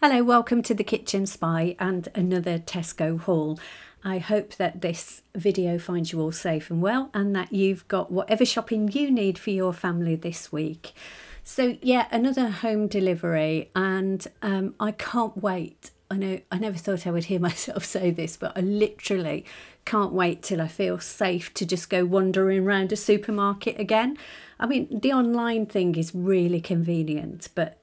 Hello, welcome to the Kitchen Spy and another Tesco haul. I hope that this video finds you all safe and well and that you've got whatever shopping you need for your family this week. So yeah, another home delivery, and I can't wait. I know I never thought I would hear myself say this, but I literally can't wait till I feel safe to just go wandering around a supermarket again. I mean, the online thing is really convenient, but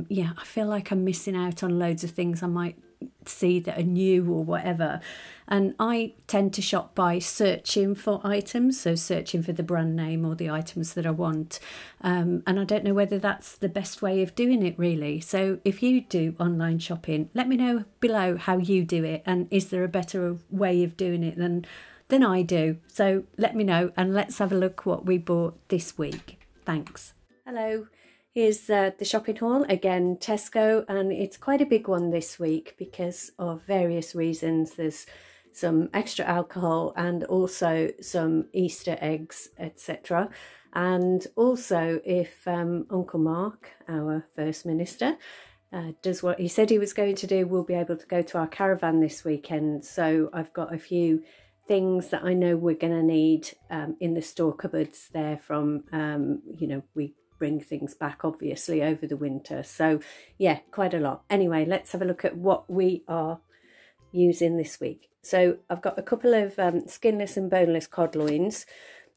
yeah, I feel like I'm missing out on loads of things I might see that are new or whatever. And I tend to shop by searching for items, so searching for the brand name or the items that I want. And I don't know whether that's the best way of doing it, really. So if you do online shopping, let me know below how you do it, and is there a better way of doing it than I do. So let me know, and let's have a look what we bought this week. Thanks. Hello. Here's the shopping haul, again Tesco, and it's quite a big one this week because of various reasons. There's some extra alcohol and also some Easter eggs, etc. And also, if Uncle Mark, our First Minister, does what he said he was going to do, we'll be able to go to our caravan this weekend. So I've got a few things that I know we're going to need in the store cupboards there from, you know, we bring things back obviously over the winter. So yeah, quite a lot. Anyway, let's have a look at what we are using this week. So I've got a couple of skinless and boneless cod loins.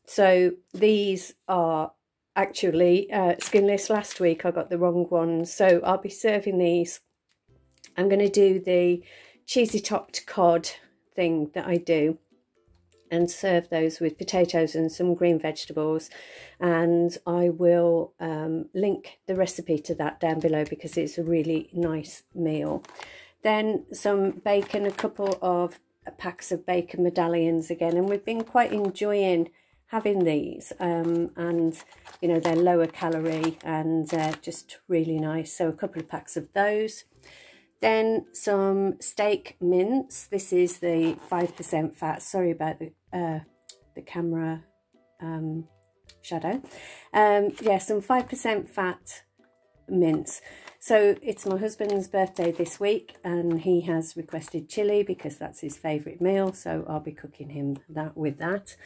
So these are actually skinless. Last week I got the wrong ones, so I'll be serving these. I'm going to do the cheesy topped cod thing that I do and serve those with potatoes and some green vegetables, and I will link the recipe to that down below because it's a really nice meal. Then some bacon, a couple of packs of bacon medallions again, and we've been quite enjoying having these, and you know, they're lower calorie and just really nice, so a couple of packs of those. Then some steak mince. This is the 5% fat. Sorry about the camera shadow. Yeah, some 5% fat mince. So it's my husband's birthday this week, and he has requested chili because that's his favourite meal. So I'll be cooking him that with that.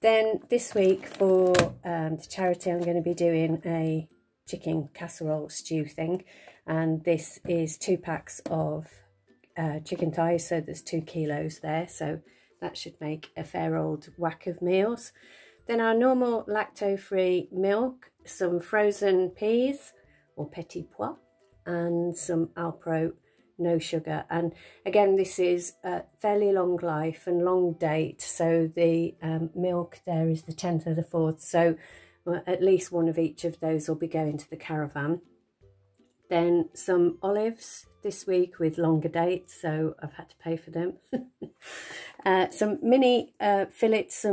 Then this week for the charity, I'm going to be doing a chicken casserole stew thing, and this is 2 packs of chicken thighs, so there's 2 kilos there, so that should make a fair old whack of meals. Then our normal lacto-free milk, some frozen peas or petit pois, and some Alpro no sugar. And again, this is a fairly long life and long date, so the milk there is the 10th of the 4th, so at least one of each of those will be going to the caravan. Then some olives this week with longer dates, so I've had to pay for them. Some mini fillets,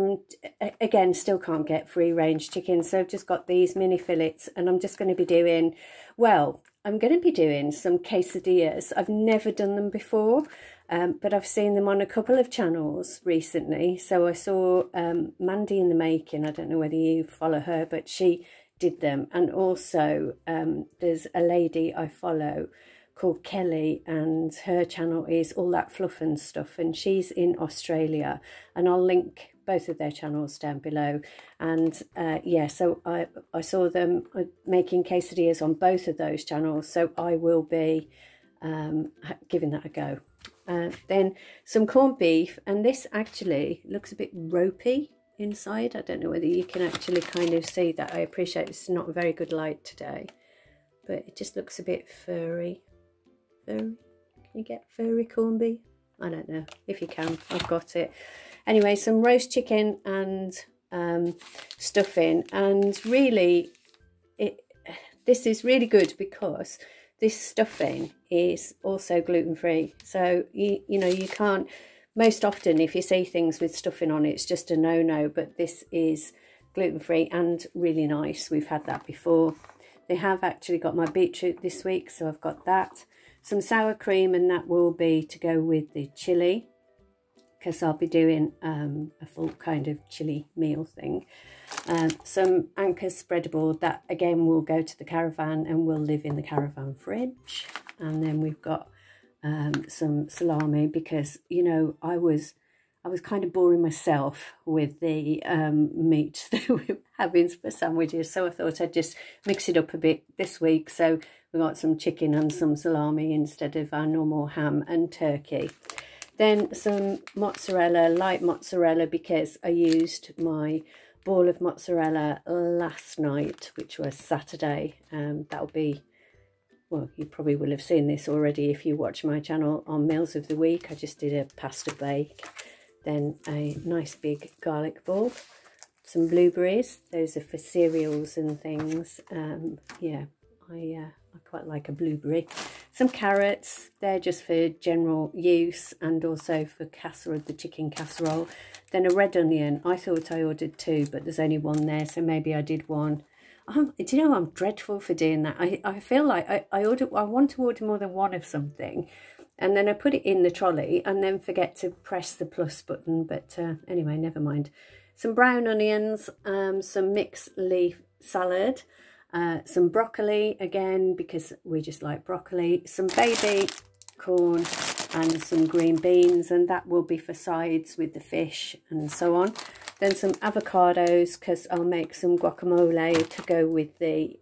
again, still can't get free range chicken, so I've just got these mini fillets, and I'm just going to be doing, well, I'm going to be doing some quesadillas. I've never done them before, but I've seen them on a couple of channels recently. So I saw Mandy in the Making. I don't know whether you follow her, but she did them. And also there's a lady I follow called Kelly, and her channel is All That Fluff and Stuff, and she's in Australia, and I'll link both of their channels down below. And yeah, so I saw them making quesadillas on both of those channels, so I will be giving that a go. Then some corned beef, and this actually looks a bit ropey inside. I don't know whether you can actually kind of see that. I appreciate it's not a very good light today, but it just looks a bit furry. Can you get furry corned beef? I don't know. If you can, I've got it. Anyway, some roast chicken and stuffing, and really this is really good because this stuffing is also gluten-free. So you know, you can't, most often if you see things with stuffing on it, it's just a no-no, but this is gluten-free and really nice. We've had that before. They have actually got my beetroot this week, so I've got that. Some sour cream, and that will be to go with the chili, because I'll be doing a full kind of chili meal thing. Some Anchor spreadable, that again will go to the caravan and will live in the caravan fridge. And then we've got some salami, because, you know, I was kind of boring myself with the meat that we were having for sandwiches, so I thought I'd just mix it up a bit this week. So we got some chicken and some salami instead of our normal ham and turkey. Then some mozzarella, light mozzarella, because I used my ball of mozzarella last night, which was Saturday. That'll be, well, you probably will have seen this already if you watch my channel on Meals of the Week. I just did a pasta bake. Then a nice big garlic bulb, some blueberries. Those are for cereals and things. Yeah, I quite like a blueberry. Some carrots. They're just for general use and also for casserole, the chicken casserole. Then a red onion. I thought I ordered 2, but there's only 1 there, so maybe I did 1. Do you know, I'm dreadful for doing that. I feel like I want to order more than 1 of something, and then I put it in the trolley and then forget to press the plus button. But anyway, never mind. Some brown onions, some mixed leaf salad, some broccoli, again, because we just like broccoli, some baby corn and some green beans, and that will be for sides with the fish and so on. Then some avocados, because I'll make some guacamole to go with the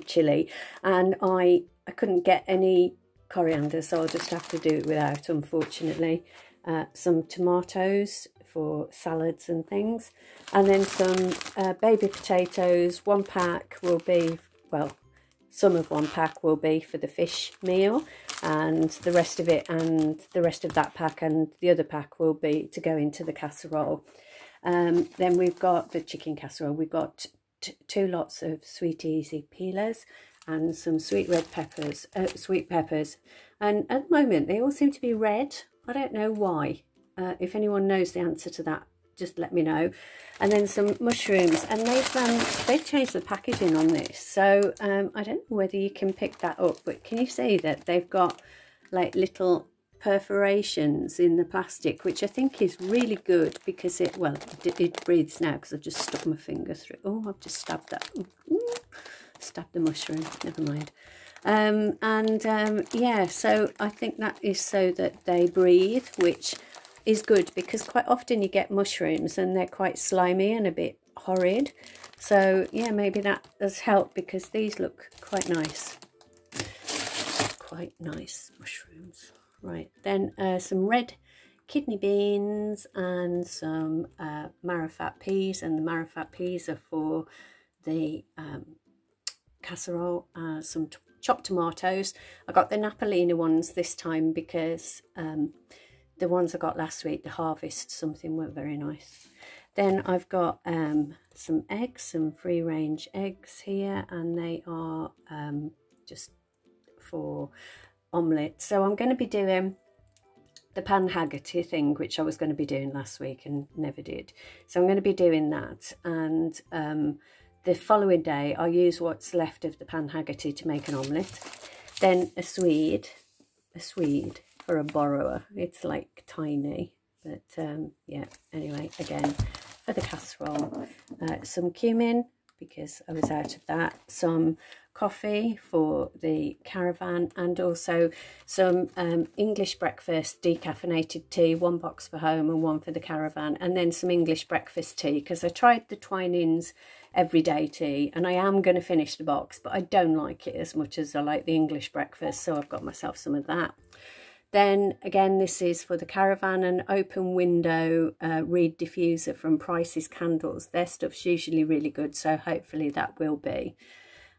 chili, and I couldn't get any coriander, so I'll just have to do it without, unfortunately. Some tomatoes for salads and things, and then some baby potatoes. 1 pack will be, well, some of 1 pack will be for the fish meal, and the rest of it, and the rest of that pack and the other pack will be to go into the casserole. Then we've got the chicken casserole. We've got 2 lots of sweet easy peelers and some sweet peppers, and at the moment they all seem to be red. I don't know why. If anyone knows the answer to that, just let me know. And then some mushrooms, and they've changed the packaging on this, so I don't know whether you can pick that up, but can you see that they've got like little perforations in the plastic, which I think is really good, because it breathes now, because I've just stuck my finger through. Oh, I've just stabbed that. Stabbed the mushroom, never mind. Yeah, so I think that is so that they breathe, which is good, because quite often you get mushrooms and they're quite slimy and a bit horrid. So yeah, maybe that does help, because these look quite nice. Quite nice mushrooms. Right, then some red kidney beans and some marrowfat peas, and the marrowfat peas are for the casserole. Some chopped tomatoes. I got the Napolina ones this time, because the ones I got last week, the Harvest something, weren't very nice. Then I've got some eggs, some free range eggs here, and they are just for omelette. So I'm going to be doing the pan haggerty thing, which I was going to be doing last week and never did. So I'm going to be doing that, and the following day I'll use what's left of the pan haggerty to make an omelette. Then a Swede for a borrower. It's like tiny, but yeah, anyway, again, for the casserole, some cumin, because I was out of that, some coffee for the caravan, and also some English breakfast decaffeinated tea, 1 box for home and 1 for the caravan, and then some English breakfast tea, because I tried the Twinings everyday tea and I am going to finish the box, but I don't like it as much as I like the English breakfast, so I've got myself some of that. Then again, this is for the caravan, an open window reed diffuser from Price's Candles. Their stuff's usually really good, so hopefully that will be.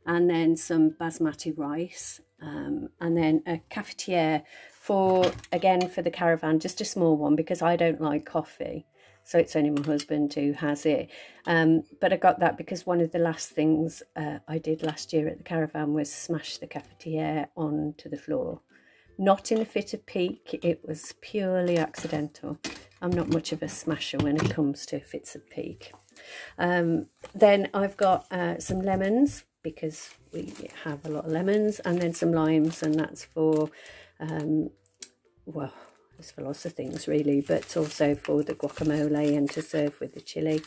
And then some basmati rice, and then a cafetiere for the caravan, just a small one, because I don't like coffee, so it's only my husband who has it. But I got that because one of the last things I did last year at the caravan was smash the cafetiere onto the floor. Not in a fit of pique, it was purely accidental. I'm not much of a smasher when it comes to fits of pique. Then I've got some lemons, because we have a lot of lemons, and then some limes, and that's for, well, It's for lots of things really, but also for the guacamole and to serve with the chili.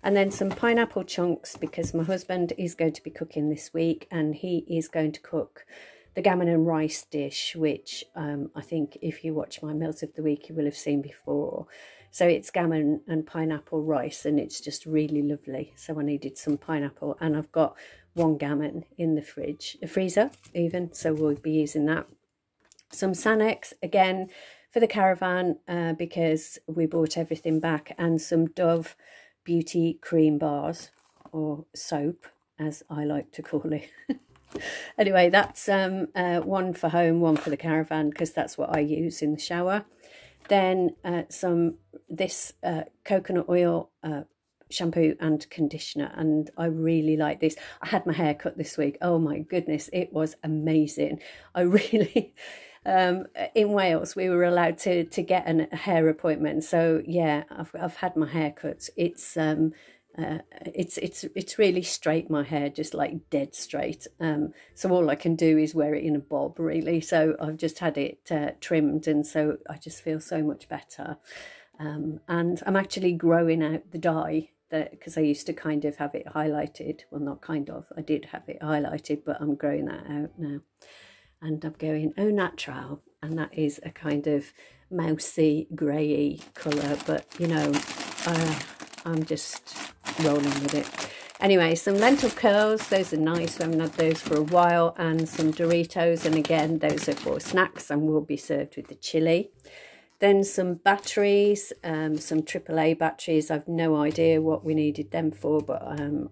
And then some pineapple chunks, because my husband is going to be cooking this week, and he is going to cook the gammon and rice dish, which I think if you watch my meals of the week you will have seen before. So it's gammon and pineapple rice, and it's just really lovely. So I needed some pineapple, and I've got one gammon in the freezer even, so we'll be using that. Some Sanex again for the caravan, because we bought everything back, and some Dove beauty cream bars, or soap as I like to call it. Anyway, that's one for home, one for the caravan, because that's what I use in the shower. Then this coconut oil shampoo and conditioner, and I really like this. I had my hair cut this week. Oh my goodness, it was amazing. I really in Wales we were allowed to get a hair appointment, so yeah, I've had my hair cut. It's really straight, my hair, just like dead straight, so all I can do is wear it in a bob really. So I've just had it trimmed, and so I just feel so much better. And I'm actually growing out the dye, because I used to kind of have it highlighted. Well, not kind of, I did have it highlighted, but I'm growing that out now, and I'm going au natural, and that is a kind of mousy greyy colour, but you know, I'm just rolling with it. Anyway, some lentil curls, those are nice, we haven't had those for a while, and some Doritos, and again those are for snacks and will be served with the chili. Then some batteries, some AAA batteries. I've no idea what we needed them for, but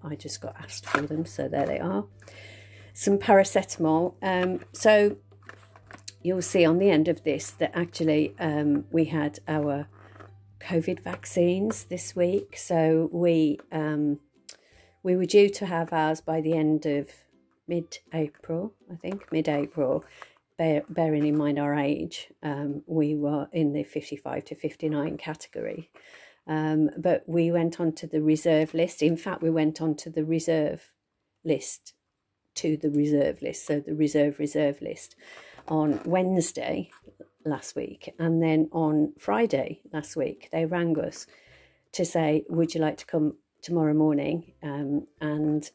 I just got asked for them, so there they are. Some paracetamol. So you'll see on the end of this that actually we had our COVID vaccines this week. So we were due to have ours by the end of mid-April, I think, mid-April. Bearing in mind our age, we were in the 55 to 59 category, but we went on to the reserve list. In fact, we went on to the reserve list, so the reserve list on Wednesday last week, and then on Friday last week they rang us to say, would you like to come tomorrow morning? And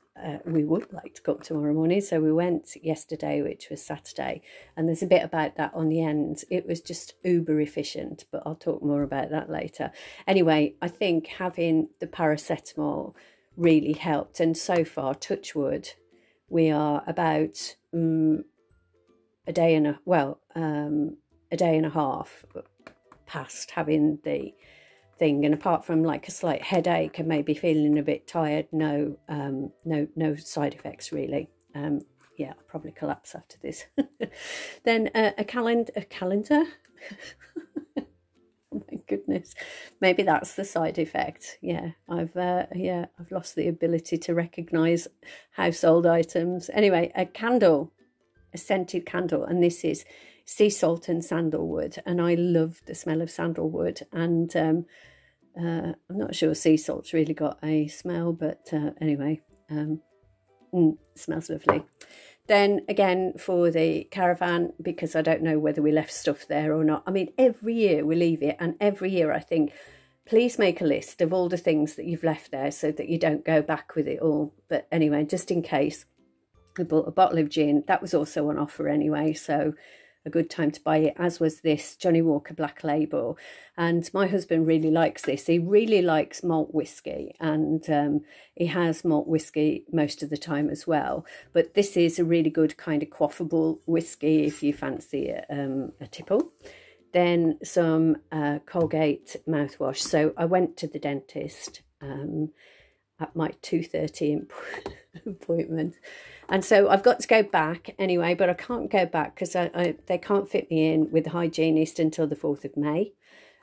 we would like to come tomorrow morning, so we went yesterday, which was Saturday, and there's a bit about that on the end. It was just uber efficient, but I'll talk more about that later. Anyway, I think having the paracetamol really helped, and so far, touch wood, we are about a day and a half past having the thing, and apart from like a slight headache and maybe feeling a bit tired, no side effects really. Yeah, I'll probably collapse after this. Then a calendar. Oh my goodness, maybe that's the side effect. Yeah, I've lost the ability to recognize household items. Anyway, a candle, a scented candle, and this is sea salt and sandalwood, and I love the smell of sandalwood, and I'm not sure sea salt's really got a smell, but anyway, smells lovely. Then again for the caravan, because I don't know whether we left stuff there or not. I mean, every year we leave it, and every year I think, please make a list of all the things that you've left there so that you don't go back with it all. But anyway, just in case, we bought a bottle of gin. That was also on offer anyway, so a good time to buy it, as was this Johnny Walker Black Label. And my husband really likes this. He really likes malt whiskey, and he has malt whiskey most of the time as well. But this is a really good kind of quaffable whiskey if you fancy a tipple. Then some Colgate mouthwash. So I went to the dentist at my 2:30 appointment, and so I've got to go back anyway, but I can't go back because they can't fit me in with the hygienist until the 4th of May,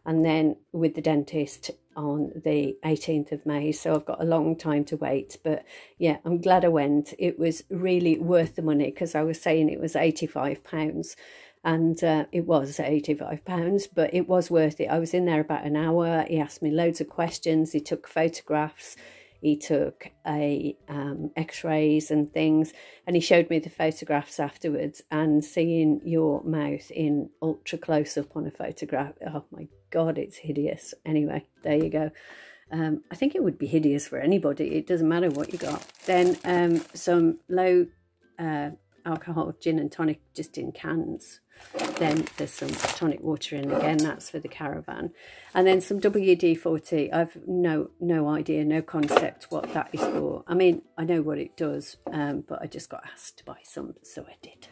and then with the dentist on the 18th of May, so I've got a long time to wait. But yeah, I'm glad I went. It was really worth the money, because I was saying it was £85, and it was £85, but it was worth it. I was in there about an hour. He asked me loads of questions, he took photographs, he took a x-rays and things, and he showed me the photographs afterwards, and seeing your mouth in ultra close-up on a photograph, oh my God, it's hideous. Anyway, there you go. I think it would be hideous for anybody. It doesn't matter what you got. Then some low alcohol gin and tonic just in cans. Then there's some tonic water in, again, that's for the caravan. And then some WD-40. I've no idea, no concept what that is for. I mean, I know what it does, but I just got asked to buy some, so I did.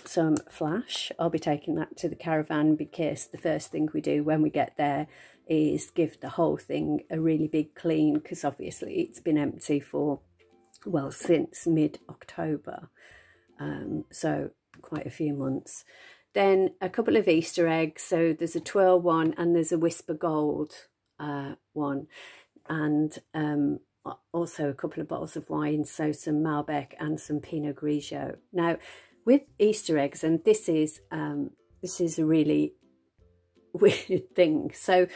Some Flash. I'll be taking that to the caravan, because the first thing we do when we get there is give the whole thing a really big clean, because obviously it's been empty for, well, since mid-October, so quite a few months. Then a couple of Easter eggs. So there's a twirl one and there's a Whisper Gold one, and also a couple of bottles of wine, so some Malbec and some Pinot Grigio. Now with Easter eggs, and this is a really weird thing. So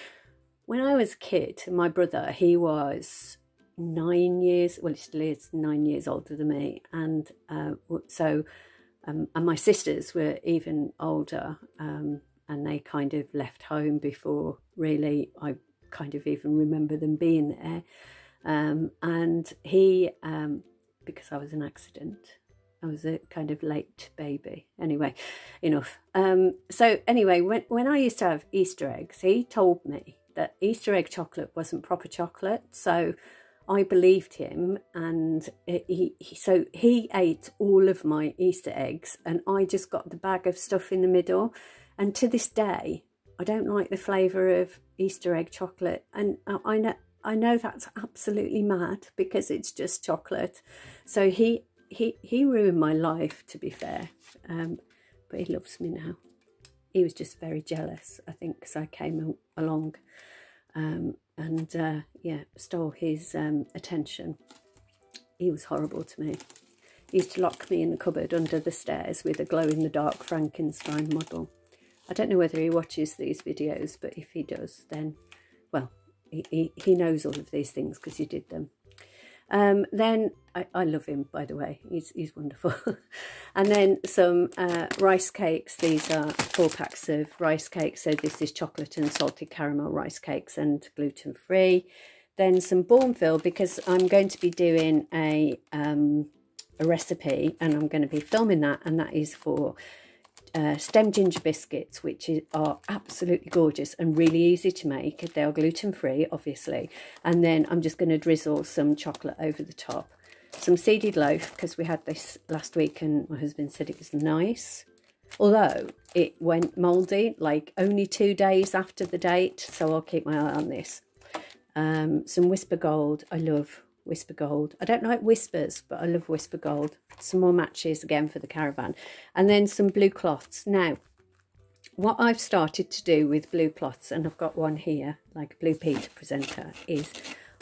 when I was a kid, my brother, he was 9 years, well, he still is 9 years older than me, and and my sisters were even older, and they kind of left home before really I kind of even remember them being there. And he, because I was an accident, I was a kind of late baby. Anyway, enough. So anyway, when I used to have Easter eggs, he told me that Easter egg chocolate wasn't proper chocolate. So I believed him, and he ate all of my Easter eggs, and I just got the bag of stuff in the middle. And to this day, I don't like the flavour of Easter egg chocolate, and I know that's absolutely mad, because it's just chocolate. So he ruined my life, to be fair, but he loves me now. He was just very jealous, I think, because I came along, and yeah, stole his attention. He was horrible to me. He used to lock me in the cupboard under the stairs with a glow-in-the-dark Frankenstein model. I don't know whether he watches these videos, but if he does, then, well, he knows all of these things because he did them. Then I love him, by the way. He's wonderful. And then some rice cakes. These are 4 packs of rice cakes. So this is chocolate and salted caramel rice cakes, and gluten-free. Then some Bourneville, because I'm going to be doing a recipe, and I'm going to be filming that, and that is for stem ginger biscuits, which are absolutely gorgeous and really easy to make. They are gluten-free, obviously. And then I'm just going to drizzle some chocolate over the top. Some seeded loaf, because we had this last week and my husband said it was nice. Although it went mouldy, like only 2 days after the date, so I'll keep my eye on this. Some Whisper Gold. I love Whisper Gold. I don't like Whispers, but I love Whisper Gold. Some more matches again for the caravan. And then some blue cloths. Now, what I've started to do with blue cloths, and I've got one here, like a Blue Peter presenter, is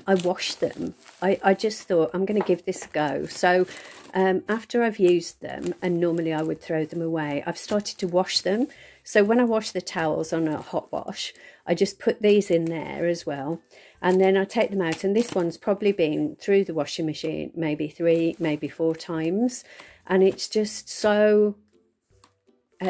I wash them. I just thought I'm going to give this a go. So after I've used them, and normally I would throw them away, I've started to wash them. So when I wash the towels on a hot wash, I just put these in there as well. And then I take them out, and this one's probably been through the washing machine maybe 3, maybe 4 times. And it's just so,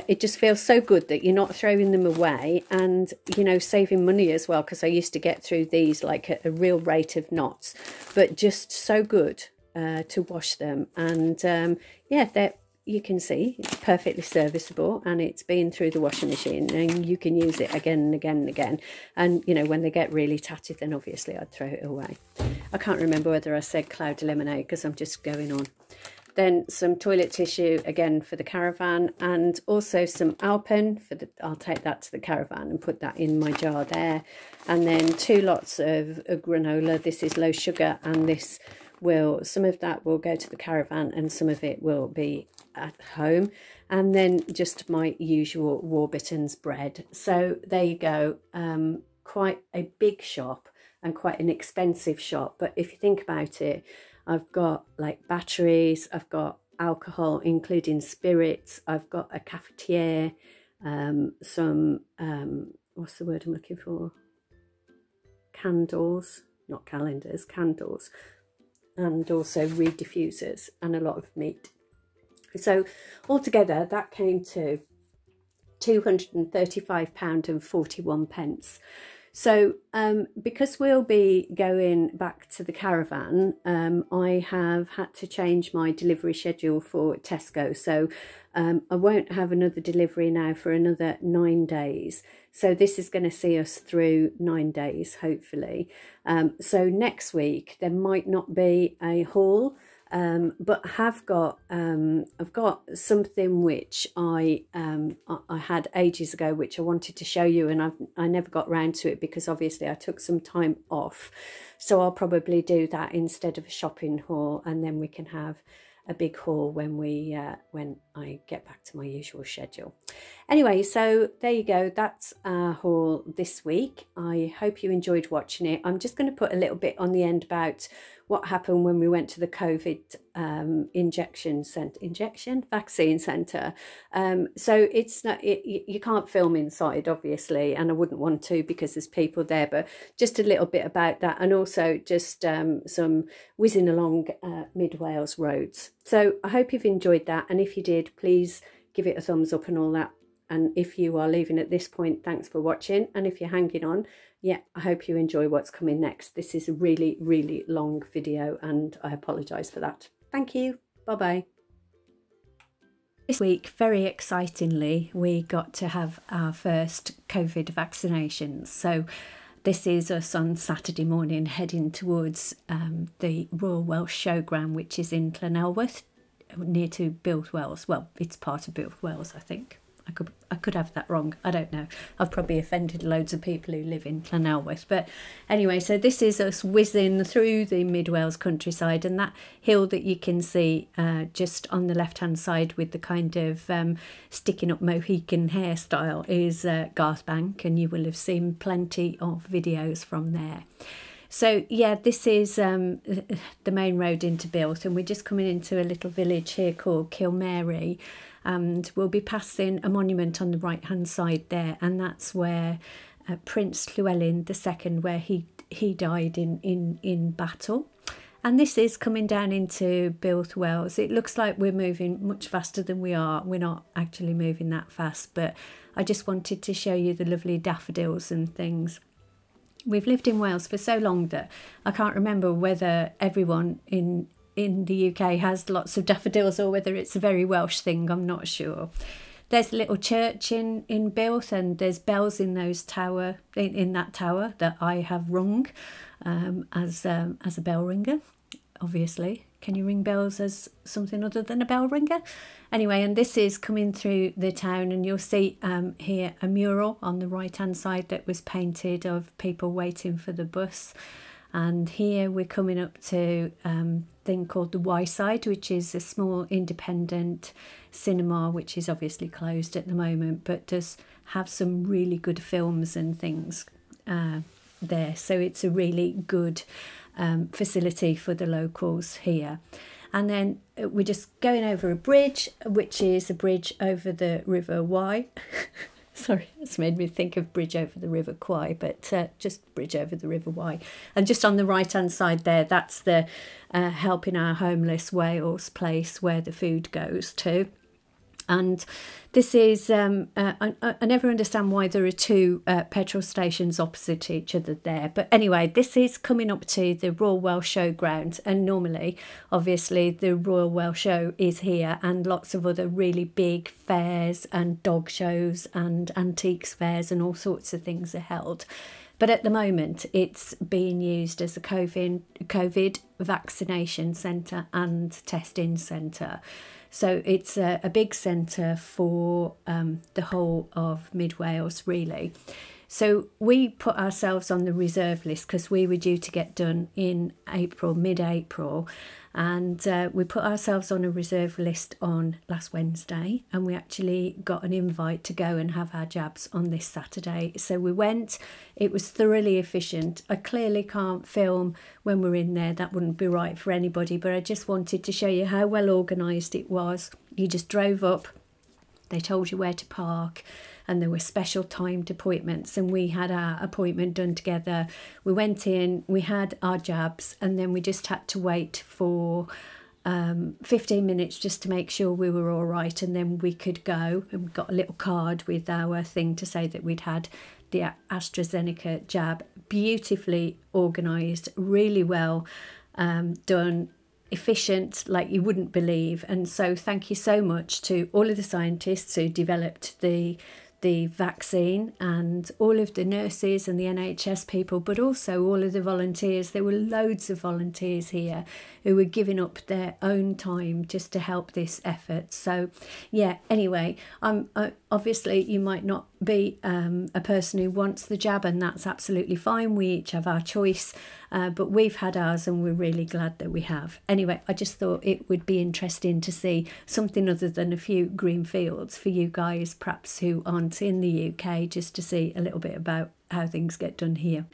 it just feels so good that you're not throwing them away, and, you know, saving money as well, because I used to get through these like at a real rate of knots, but just so good to wash them. And yeah, you can see it's perfectly serviceable, and it's been through the washing machine, and you can use it again and again and again. And, you know, when they get really tatty, then obviously I'd throw it away. I can't remember whether I said cloudy lemonade, because I'm just going on. Then some toilet tissue, again, for the caravan, and also some Alpen for the, I'll take that to the caravan and put that in my jar there. And then 2 lots of granola. This is low sugar, and this will, some of that will go to the caravan and some of it will be at home. And then just my usual Warburton's bread. So there you go. Quite a big shop and quite an expensive shop, but if you think about it, I've got like batteries, I've got alcohol, including spirits, I've got a cafetiere, some, what's the word I'm looking for? Candles, not calendars, candles, and also reed diffusers and a lot of meat. So altogether that came to £235.41. So because we'll be going back to the caravan, I have had to change my delivery schedule for Tesco. So I won't have another delivery now for another 9 days. So this is going to see us through 9 days, hopefully. So next week there might not be a haul. But I've got something which I had ages ago, which I wanted to show you, and I never got round to it because obviously I took some time off. So I'll probably do that instead of a shopping haul, and then we can have a big haul when I get back to my usual schedule. Anyway, so there you go. That's our haul this week. I hope you enjoyed watching it. I'm just going to put a little bit on the end about what happened when we went to the COVID vaccine centre. So it's not, you can't film inside, obviously, and I wouldn't want to because there's people there, but just a little bit about that, and also just some whizzing along mid Wales roads. So I hope you've enjoyed that, and if you did, please give it a thumbs up and all that. And if you are leaving at this point, thanks for watching. And if you're hanging on, yeah, I hope you enjoy what's coming next. This is a really, really long video and I apologise for that. Thank you. Bye-bye. This week, very excitingly, we got to have our first COVID vaccinations. So this is us on Saturday morning heading towards the Royal Welsh Showground, which is in Llanelwedd, near to Buildwells. Well, it's part of Buildwells, I think. I could have that wrong. I don't know. I've probably offended loads of people who live in Llanelwedd. But anyway, so this is us whizzing through the Mid Wales countryside, and that hill that you can see just on the left-hand side with the kind of sticking up Mohican hairstyle is Garthbank, and you will have seen plenty of videos from there. So yeah, this is the main road into Built, and we're just coming into a little village here called Kilmary, and we'll be passing a monument on the right hand side there, and that's where Prince Llewellyn II, where he died in battle. And this is coming down into Built Wells. It looks like we're moving much faster than we are. We're not actually moving that fast, but I just wanted to show you the lovely daffodils and things. We've lived in Wales for so long that I can't remember whether everyone in the UK has lots of daffodils or whether it's a very Welsh thing. I'm not sure. There's a little church in Built, and there's bells in that tower that I have rung as a bell ringer. Obviously, can you ring bells as something other than a bell ringer? Anyway, and this is coming through the town, and you'll see here a mural on the right hand side that was painted of people waiting for the bus. And here we're coming up to a thing called the Y Side, which is a small independent cinema, which is obviously closed at the moment, but does have some really good films and things there. So it's a really good facility for the locals here. And then we're just going over a bridge, which is a bridge over the River Wye. Sorry, it's made me think of Bridge over the River Kwai, but just Bridge over the River Wye. And just on the right-hand side there, that's the Helping Our Homeless Wales place where the food goes to. And this is, I never understand why there are two petrol stations opposite each other there. But anyway, this is coming up to the Royal Welsh Showground. And normally, obviously, the Royal Welsh Show is here, and lots of other really big fairs and dog shows and antiques fairs and all sorts of things are held. But at the moment, it's being used as a COVID vaccination centre and testing centre. So it's a big centre for the whole of Mid Wales, really. So we put ourselves on the reserve list because we were due to get done in April, mid-April. And we put ourselves on a reserve list on last Wednesday, and we actually got an invite to go and have our jabs on this Saturday. So we went. It was thoroughly efficient. I clearly can't film when we're in there. That wouldn't be right for anybody, but I just wanted to show you how well organised it was. You just drove up. They told you where to park, and there were special timed appointments, and we had our appointment done together. We went in, we had our jabs, and then we just had to wait for 15 minutes just to make sure we were all right, and then we could go. And we got a little card with our thing to say that we'd had the AstraZeneca jab. Beautifully organised, really well done, efficient like you wouldn't believe. And so thank you so much to all of the scientists who developed the vaccine, and all of the nurses and the NHS people, but also all of the volunteers. There were loads of volunteers here who were giving up their own time just to help this effort. So yeah, anyway, obviously you might not be a person who wants the jab, and that's absolutely fine. We each have our choice, but we've had ours and we're really glad that we have. Anyway, I just thought it would be interesting to see something other than a few green fields for you guys perhaps who aren't in the UK, just to see a little bit about how things get done here.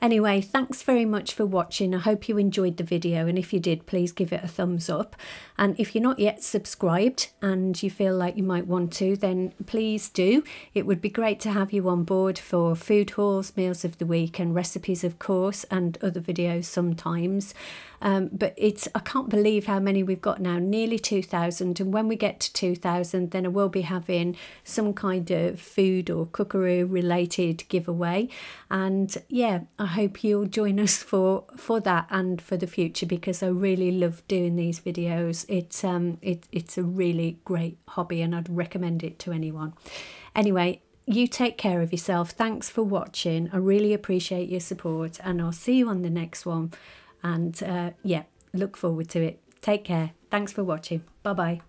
Anyway, thanks very much for watching. I hope you enjoyed the video, and if you did, please give it a thumbs up. And if you're not yet subscribed and you feel like you might want to, then please do. It would be great to have you on board for food hauls, meals of the week, and recipes, of course, and other videos sometimes. But I can't believe how many we've got now, nearly 2,000, and when we get to 2,000 then I will be having some kind of food or cookery related giveaway. And yeah, I hope you'll join us for that and for the future, because I really love doing these videos. It's a really great hobby and I'd recommend it to anyone. Anyway, you take care of yourself. Thanks for watching. I really appreciate your support, and I'll see you on the next one. And yeah, look forward to it. Take care. Thanks for watching. Bye bye.